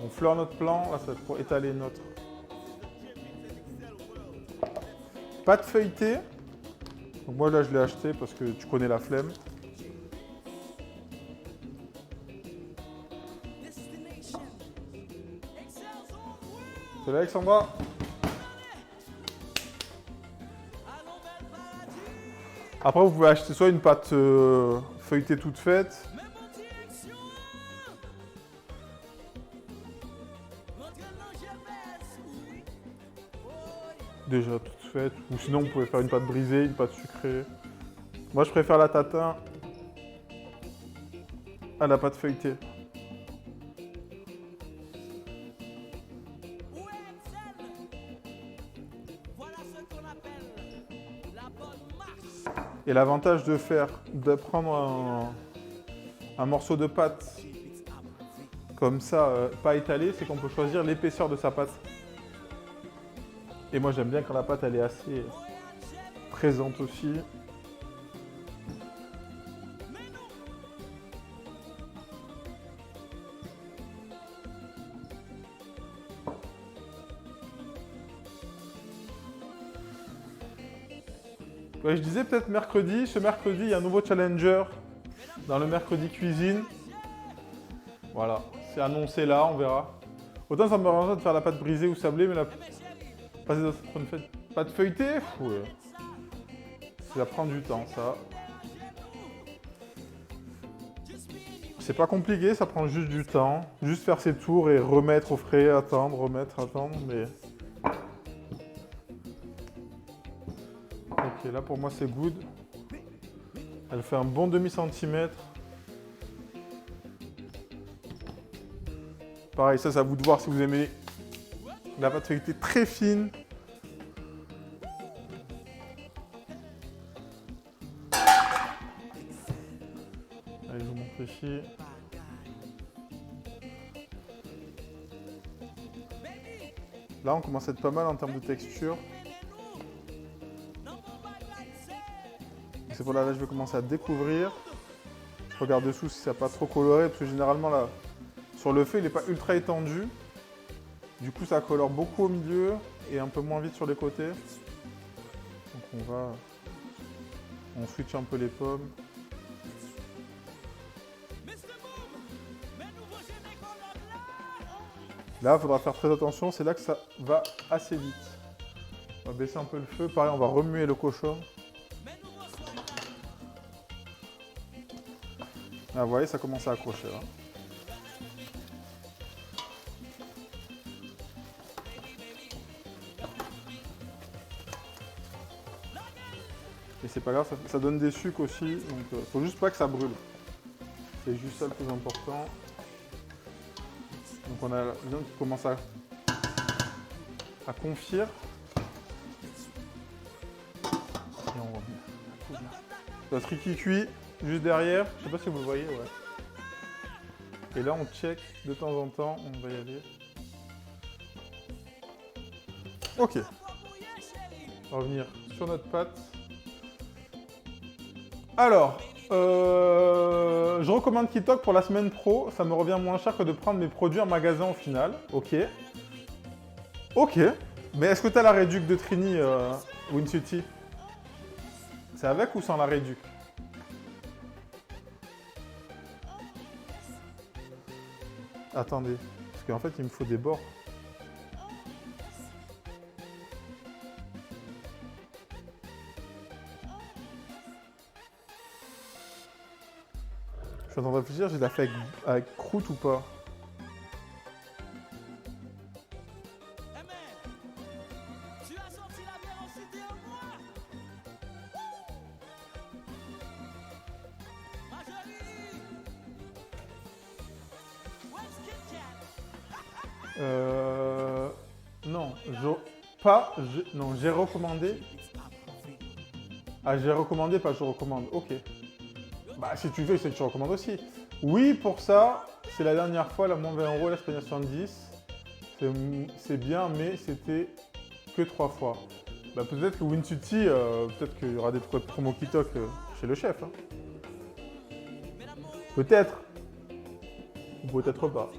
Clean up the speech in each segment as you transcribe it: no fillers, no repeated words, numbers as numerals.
On fleure notre plan, là ça va être pour étaler notre pâte feuilletée. Donc moi là je l'ai acheté parce que tu connais la flemme. Salut Alexandra. Après vous pouvez acheter soit une pâte feuilletée toute faite. Déjà toute faite. Ou sinon vous pouvez faire une pâte brisée, une pâte sucrée. Moi je préfère la tatin à la pâte feuilletée. Et l'avantage de prendre un morceau de pâte comme ça, pas étalé, c'est qu'on peut choisir l'épaisseur de sa pâte. Et moi j'aime bien quand la pâte elle est assez présente aussi. Ouais, je disais peut-être mercredi. Ce mercredi, il y a un nouveau challenger dans le mercredi cuisine. Voilà, c'est annoncé là, on verra. Autant ça me dérange de faire la pâte brisée ou sablée, mais la passer dans une pâte feuilletée, ouais. Ça prend du temps, ça. C'est pas compliqué, ça prend juste du temps. Juste faire ses tours et remettre au frais, attendre, remettre, attendre, mais... Ok, là pour moi c'est good. Elle fait un bon demi-centimètre. Pareil, ça c'est à vous de voir si vous aimez la pâte feuilletée très fine. Allez, je vous montre ici. Là, on commence à être pas mal en termes de texture. C'est pour là, je vais commencer à découvrir. Je regarde dessous si ça n'a pas trop coloré, parce que généralement, là, sur le feu, il n'est pas ultra étendu. Du coup, ça colore beaucoup au milieu et un peu moins vite sur les côtés. Donc on switch un peu les pommes. Là, il faudra faire très attention, c'est là que ça va assez vite. On va baisser un peu le feu, pareil, on va remuer le cochon. Ah, vous voyez, ça commence à accrocher là. Et c'est pas grave, ça donne des sucs aussi, donc faut juste pas que ça brûle. C'est juste ça le plus important. Donc on a la viande qui commence à confire. Et on revient. Notre riz qui cuit juste derrière, je sais pas si vous le voyez, ouais. Et là on check de temps en temps, on va y aller. Ok. On va revenir sur notre pâte. Alors, je recommande Kitok pour la semaine pro. Ça me revient moins cher que de prendre mes produits en magasin au final. Ok. Ok. Mais est-ce que tu as la réduc de Trini Winsuti? C'est avec ou sans la réduc? Attendez. Parce qu'en fait, il me faut des bords. Je suis en train de réfléchir, j'ai la fait avec croûte ou pas? Non, non, j'ai recommandé. Ah, j'ai recommandé, pas je recommande. Ok. Bah, si tu veux, c'est que tu recommandes aussi. Oui, pour ça, c'est la dernière fois, la moins 20 €, l'Espagnol 70. C'est bien, mais c'était que 3 fois. Bah, peut-être que Winsuti, peut-être qu'il y aura des promos Kitok chez le chef. Hein. Peut-être. Ou peut-être pas.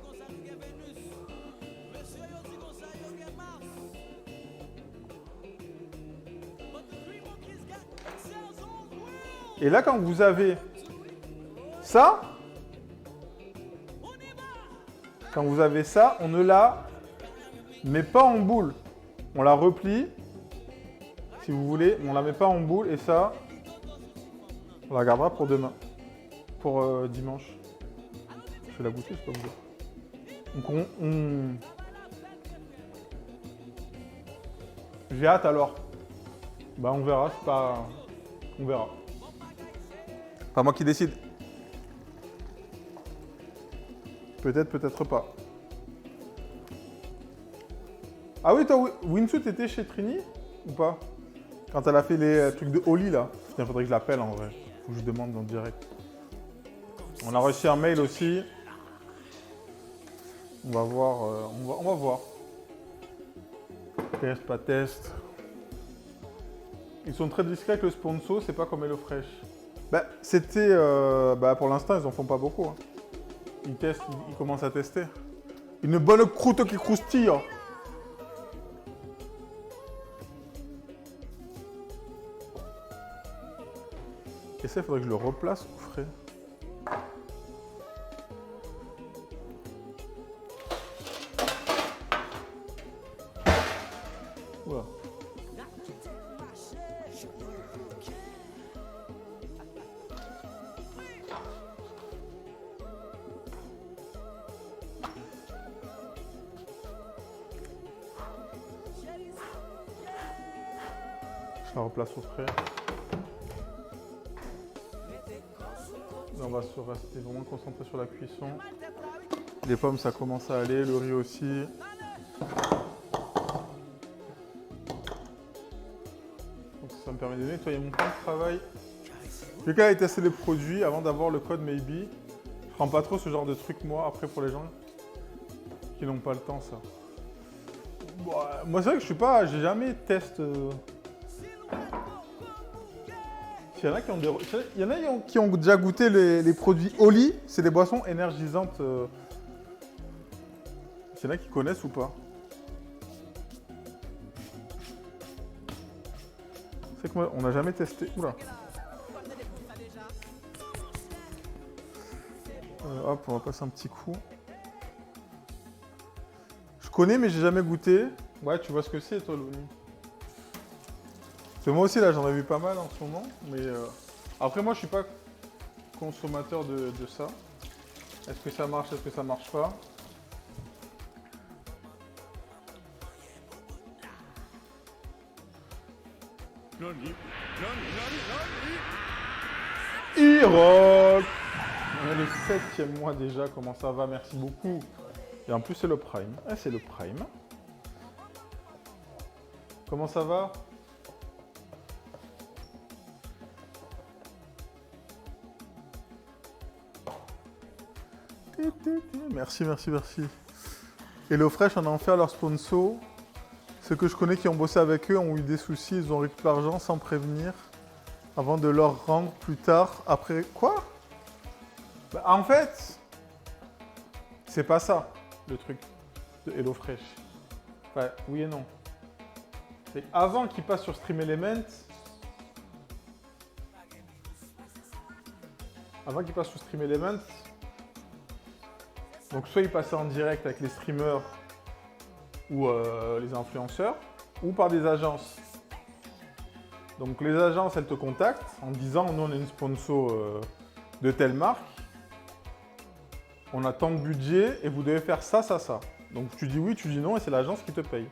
Et là, quand vous avez ça, on ne la met pas en boule. On la replie, si vous voulez, mais on la met pas en boule. Et ça, on la gardera pour demain, pour dimanche. Je vais la goûter, c'est pas vous. Donc j'ai hâte alors. Bah on verra, c'est pas... On verra. Pas moi qui décide. Peut-être, peut-être pas. Ah oui, toi, Winsu, t'étais chez Trini ou pas? Quand elle a fait les trucs de Oli là. Il faudrait que je l'appelle en vrai. Faut que je demande en direct. On a reçu un mail aussi. On va voir. On va voir. Test, pas test. Ils sont très discrets avec le sponsor, c'est pas comme HelloFresh. Bah, c'était... pour l'instant, ils en font pas beaucoup. Hein. Ils testent, ils commencent à tester. Une bonne croûte qui croustille. Et ça, il faudrait que je le replace au frais. Voilà. Je la replace au frais. On va se rester vraiment concentré sur la cuisson. Les pommes, ça commence à aller, le riz aussi. Donc ça me permet de nettoyer mon plan de travail. Je vais quand même tester les produits avant d'avoir le code Maybe. Je prends pas trop ce genre de truc moi, après pour les gens qui n'ont pas le temps ça. Bon, moi c'est vrai que je suis pas, j'ai jamais testé. Il y en a qui ont déjà goûté les produits Oli, c'est des boissons énergisantes. Il y en a qui connaissent ou pas? C'est que moi, on n'a jamais testé. Oula. Hop, on va passer un petit coup. Je connais, mais j'ai jamais goûté. Ouais, tu vois ce que c'est, toi, l'Oni? C'est moi aussi, là, j'en ai vu pas mal en ce moment. Mais après, moi, je suis pas consommateur de ça. Est-ce que ça marche? Est-ce que ça marche pas? Iroc! On est le 7e mois déjà, comment ça va? Merci beaucoup. Et en plus, c'est le Prime. Ah, c'est le Prime. Comment ça va? Merci, merci, merci. HelloFresh en a offert leur sponsor. Ceux que je connais qui ont bossé avec eux ont eu des soucis, ils ont récupéré l'argent sans prévenir, avant de leur rendre plus tard, après... Quoi? Bah, en fait, c'est pas ça, le truc de HelloFresh. Enfin, oui et non. C'est avant qu'ils passent sur Stream Element, donc soit ils passaient en direct avec les streamers ou les influenceurs, ou par des agences. Donc les agences, elles te contactent en disant « Nous, on est une sponsor de telle marque, on a tant de budget et vous devez faire ça, ça, ça. » Donc tu dis oui, tu dis non et c'est l'agence qui te paye.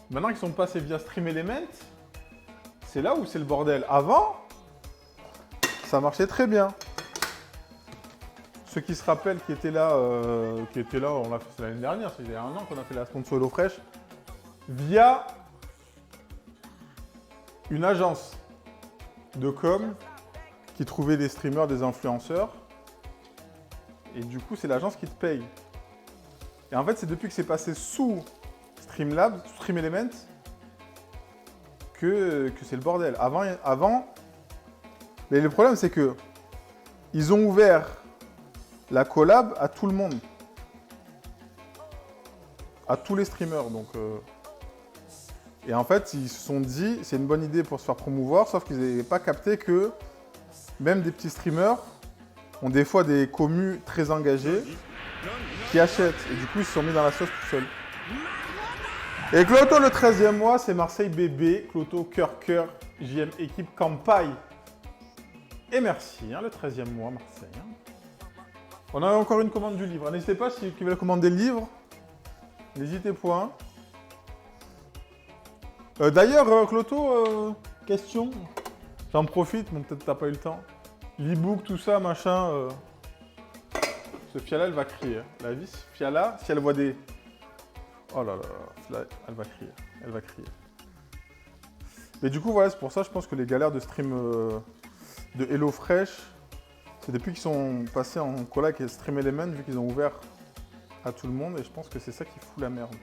Maintenant qu'ils sont passés via Stream Element, c'est là où c'est le bordel. Avant, ça marchait très bien. Ceux qui se rappellent qui étaient là, on l'a fait l'année dernière, c'est il y a 1 an qu'on a fait la sponsor HelloFresh, via une agence de com qui trouvait des streamers, des influenceurs, et du coup c'est l'agence qui te paye. Et en fait c'est depuis que c'est passé sous Streamlabs, Stream Element, que c'est le bordel. Avant, mais le problème c'est que ils ont ouvert la collab à tout le monde. À tous les streamers. Donc, Et en fait, ils se sont dit, c'est une bonne idée pour se faire promouvoir, sauf qu'ils n'avaient pas capté que même des petits streamers ont des fois des commus très engagés qui achètent. Et du coup, ils se sont mis dans la sauce tout seuls. Et Cloto, le 13e mois, c'est Marseille bébé. Cloto, cœur, cœur, JM équipe, campagne. Et merci, hein, le 13e mois, Marseille. Hein. On a encore une commande du livre. N'hésitez pas, si vous voulez commander le livre, n'hésitez point. D'ailleurs, Cloto, question. J'en profite, bon, peut-être t'as pas eu le temps. L'e-book, tout ça, machin. Ce Fiala, elle va crier. La vie, Fiala, si elle voit des... Oh là là, elle va crier. Elle va crier. Mais du coup, voilà, c'est pour ça, je pense que les galères de stream de HelloFresh, c'est depuis qu'ils sont passés en collab avec Stream Element, vu qu'ils ont ouvert à tout le monde, et je pense que c'est ça qui fout la merde.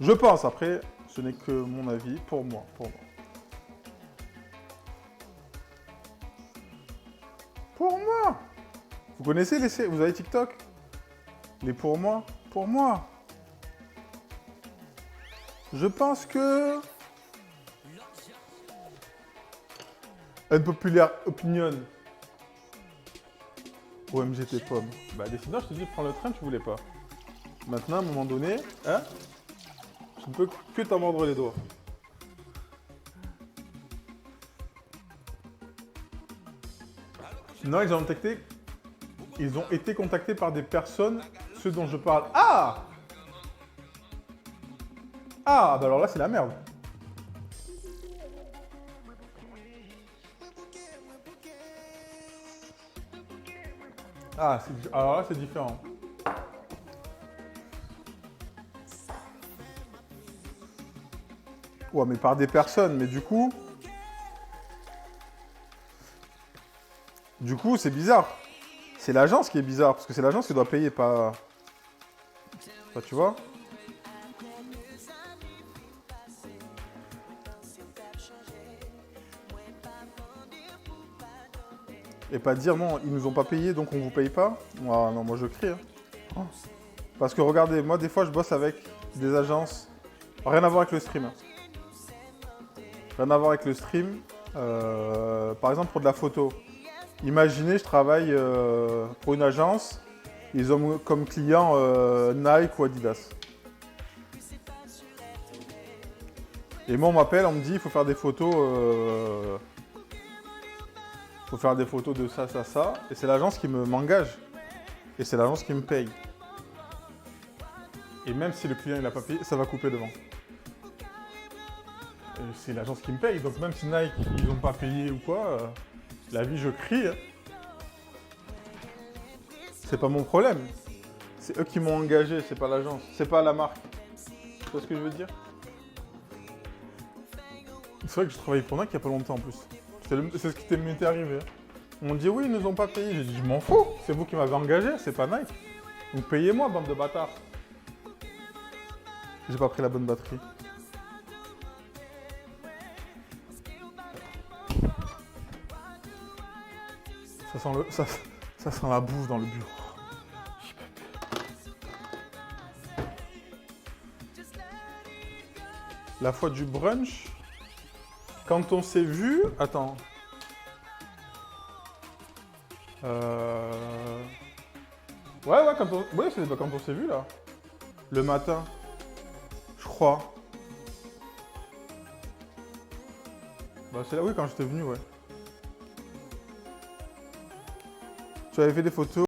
Je pense, après, ce n'est que mon avis, pour moi. Pour moi. Vous connaissez les... Vous avez TikTok? Les pour moi? Pour moi. Je pense que... Une populaire opinion. OMG tes pommes. Bah sinon je te dis prends le train, tu voulais pas. Maintenant à un moment donné, hein, je ne peux que t'en mordre les doigts. Non, ils ont été contactés par des personnes, ceux dont je parle. Ah! Ah, bah alors là c'est la merde. Ah, alors là c'est différent. Ouais, mais par des personnes, mais du coup... Du coup, c'est bizarre. C'est l'agence qui est bizarre, parce que c'est l'agence qui doit payer, pas... Enfin, tu vois? Et pas dire non, ils nous ont pas payé, donc on vous paye pas. Ah non, moi je crie. Hein. Parce que regardez, moi des fois je bosse avec des agences. Rien à voir avec le stream. Rien à voir avec le stream. Par exemple pour de la photo. Imaginez, je travaille pour une agence. Ils ont comme client Nike ou Adidas. Et moi on m'appelle, on me dit il faut faire des photos. Faut faire des photos de ça, ça, ça. Et c'est l'agence qui m'engage. Et c'est l'agence qui me paye. Et même si le client il n'a pas payé, ça va couper devant. C'est l'agence qui me paye. Donc même si Nike, ils n'ont pas payé ou quoi, la vie, je crie. Hein. C'est pas mon problème. C'est eux qui m'ont engagé, c'est pas l'agence. C'est pas la marque. Tu vois ce que je veux dire? C'est vrai que je travaillais pour Nike il n'y a pas longtemps en plus. C'est ce qui m'était arrivé. On dit oui, ils nous ont pas payé. J'ai dit je m'en fous. C'est vous qui m'avez engagé, c'est pas Nike. Donc payez-moi, bande de bâtards. J'ai pas pris la bonne batterie. Ça sent la bouffe dans le bureau. La fois du brunch. Quand on s'est vu... Attends. Ouais, quand on... Ouais, c'est quand on s'est vu, là. Le matin. Je crois. Bah, c'est là, oui, quand j'étais venu, ouais. Tu avais fait des photos.